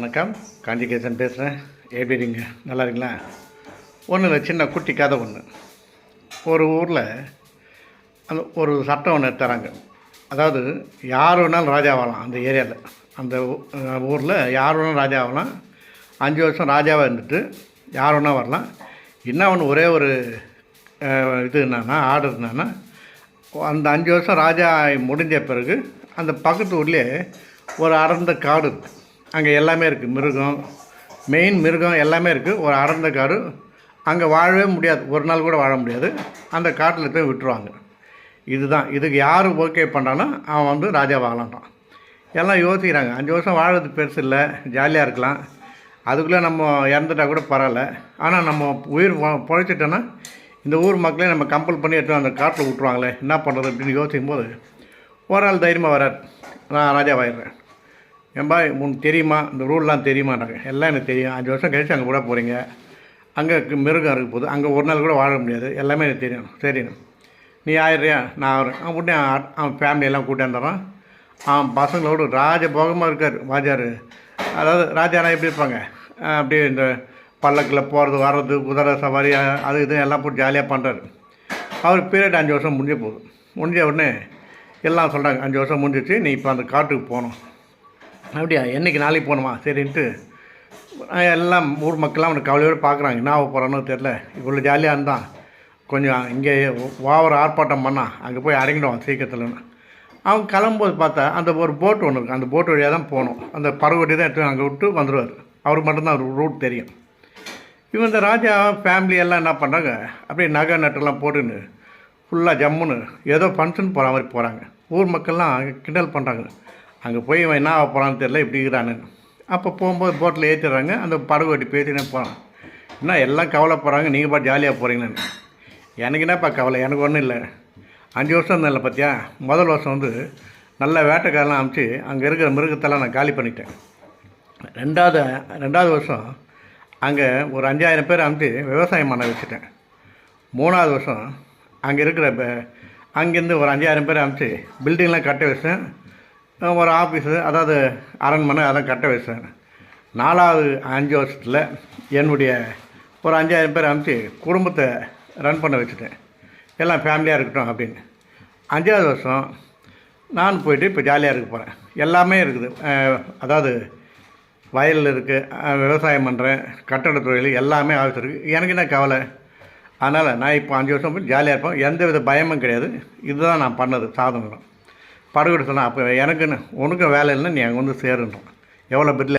வணக்கம். காஞ்சிகேசன் பேசுகிறேன். எப்படி இருக்கீங்க? நல்லா இருக்கீங்களா? ஒன்றும் இல்லை, சின்ன குட்டி கதை ஒன்று. ஒரு ஊரில் அந்த ஒரு சட்டம் ஒன்று தராங்க. அதாவது யார் வேணாலும் ராஜாவாகலாம். அந்த ஏரியாவில், அந்த ஊரில் யார் வேணாலும் ராஜாவாகலாம். 5 வருஷம் ராஜாவாக இருந்துட்டு யார் வேணால் வரலாம். என்ன ஒன்று ஒரே ஒரு இது என்னன்னா ஆர்டர் என்னன்னா, அந்த 5 வருஷம் ராஜா முடிஞ்ச பிறகு அந்த பக்கத்து ஊர்லேயே ஒரு அடர்ந்த காடு இருக்குது. அங்கே எல்லாமே இருக்குது, மிருகம், மெயின் மிருகம் எல்லாமே இருக்குது. ஒரு அடர்ந்த காடு, அங்கே வாழவே முடியாது, ஒரு நாள் கூட வாழ முடியாது. அந்த காட்டில் போய் விட்டுருவாங்க. இதுதான், இதுக்கு யார் ஓகே பண்ணுறான்னா அவன் வந்து ராஜாவாகலான்ட்டான். எல்லாம் யோசிக்கிறாங்க, 5 வருஷம் வாழறது பெருசு இல்லை, ஜாலியாக இருக்கலாம், அதுக்குள்ளே நம்ம இறந்துட்டா கூட பரவாயில்ல. ஆனால் நம்ம உயிர் பொழைச்சிட்டோன்னா இந்த ஊர் மக்களே நம்ம கம்பல் பண்ணி எடுத்து அந்த காட்டில் விட்ருவாங்களே, என்ன பண்ணுறது அப்படின்னு யோசிக்கும் போது ஒரு ஆள் தைரியமாக வரார். நான் ராஜாவாயிடுறேன், ஏன்பா உனக்கு தெரியுமா, இந்த ரூல்லாம் தெரியுமாட்டாங்க. எல்லாம் எனக்கு தெரியும், 5 வருஷம் கழிச்சு அங்கே கூட போகிறீங்க, அங்கே மிருகம் இருக்க போது, அங்கே ஒரு நாள் கூட வாழ முடியாது, எல்லாமே எனக்கு தெரியும். சரி, நீ ஆயிடுறியா? நான் ஆகிறேன். அவன் உடனே அவன் ஃபேமிலியெல்லாம் கூட்டியாந்துடுறான். அவன் பசங்களோடு ராஜபோகமாக இருக்கார் வாஜார். அதாவது ராஜானா எப்படி இருப்பாங்க, அப்படியே இந்த பல்லக்கில் போகிறது வர்றது, குதிரை சவாரி, அது இது எல்லாம் போட்டு ஜாலியாக பண்ணுறாரு. அவர் பீரியட் 5 வருஷம் முடிஞ்ச போகுது. முடிஞ்ச உடனே எல்லாம் சொல்கிறாங்க, 5 வருஷம் முடிஞ்சிச்சு, நீ இப்போ அந்த காட்டுக்கு போகணும். அப்படியா, என்றைக்கு? நாளைக்கு போகணுமா? சரின்ட்டு எல்லாம் ஊர் மக்கள்லாம் அவனுக்கு கவலையோடு பார்க்குறாங்க. என்ன ஆக போகிறான்னு தெரில, இவ்வளோ ஜாலியாக இருந்தான், கொஞ்சம் இங்கே ஓவர் ஆர்ப்பாட்டம் பண்ணான், அங்கே போய் அடங்கிடுவான் சீக்கிரத்தில்னு. அவன் கிளம்பும்போது பார்த்தா அந்த ஒரு போட் ஒன்று இருக்குது, அந்த போட் வழியாக தான் போகணும். அந்த பறவை தான் எடுத்து அங்கே விட்டு வந்துடுவார். அவருக்கு மட்டும்தான் ஒரு ரூட் தெரியும். இவன் இந்த ராஜா ஃபேமிலி எல்லாம் என்ன பண்ணுறாங்க, அப்படியே நகை நட்டெல்லாம் போட்டுன்னு ஃபுல்லாக ஜம்முன்னு ஏதோ ஃபங்க்ஷன் போகிற மாதிரி போகிறாங்க. ஊர் மக்கள்லாம் கிண்டல் பண்ணுறாங்க, அங்கே போய் இவன் என்ன ஆக போகிறான்னு தெரில, இப்படி இருக்கிறான்னு. அப்போ போகும்போது போட்டில் ஏற்றிடுறாங்க. அந்த படகு ஓட்டி பேசினே போகிறான். என்ன எல்லாம் கவலைப்படுறாங்க, நீங்கள் பாட்டு ஜாலியாக போகிறீங்கன்னு. எனக்கு என்னப்பா கவலை, எனக்கு ஒன்றும் இல்லை. 5 வருஷம் இருந்தேன் இல்லை பார்த்தியா, முதல் வருஷம் வந்து நல்ல வேட்டைக்காரெலாம் அனுப்பிச்சு அங்கே இருக்கிற மிருகத்தெல்லாம் நான் காலி பண்ணிட்டேன். ரெண்டாவது வருஷம் அங்கே ஒரு 5000 பேர் அனுப்பிச்சு விவசாயம் பண்ண வச்சுட்டேன். 3வது வருஷம் அங்கே இருக்கிற அங்கேருந்து ஒரு 5000 பேர் அனுப்பிச்சு பில்டிங்லாம் கட்ட வச்சேன். ஒரு ஆஃபீஸு, அதாவது அரண்மனை, அதெல்லாம் கட்ட வச்சேன். 4வது 5 வருஷத்தில் என்னுடைய ஒரு 5000 பேர் அனுப்பிச்சு குடும்பத்தை ரன் பண்ண வச்சுட்டேன், எல்லாம் ஃபேமிலியாக இருக்கட்டும் அப்படின்னு. 5வது வருஷம் நான் போயிட்டு இப்போ ஜாலியாக இருக்க போகிறேன். எல்லாமே இருக்குது, அதாவது வயலில் இருக்குது, விவசாயம் பண்ணுறேன், கட்டட தொழில் எல்லாமே ஆஃபீஸ் இருக்குது. எனக்கு என்ன கவலை? அதனால் நான் இப்போ 5 வருஷம் போய் ஜாலியாக இருப்பேன், எந்த வித பயமும் கிடையாது. இதுதான் நான் பண்ணது சாதனை. படகு சொன்னால் அப்போ எனக்குன்னு உனக்கும் வேலை இல்லைன்னா நீ அங்கே வந்து சேருன்றோம். எவ்வளோ பிரில்